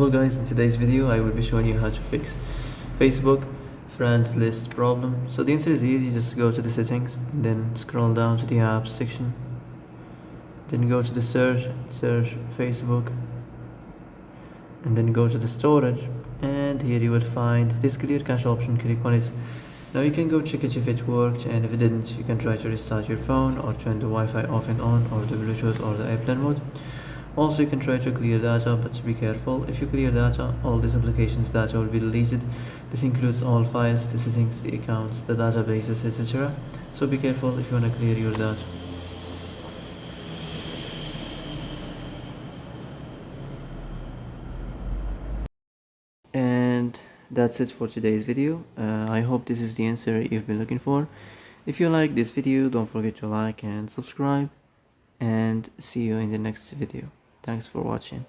Hello guys, in today's video I will be showing you how to fix Facebook friends list problem. So the answer is easy, just go to the settings, then scroll down to the apps section, then go to the search Facebook, and then go to the storage, and here you will find this clear cache option. Click on it. Now you can go check it if it worked, and if it didn't you can try to restart your phone or turn the Wi-Fi off and on, or the Bluetooth or the airplane mode. Also, you can try to clear data, but be careful. If you clear data, all these applications data will be deleted. This includes all files, the settings, the accounts, the databases, etc. So be careful if you want to clear your data. And that's it for today's video. I hope this is the answer you've been looking for. If you like this video, don't forget to like and subscribe, and see you in the next video. Thanks for watching.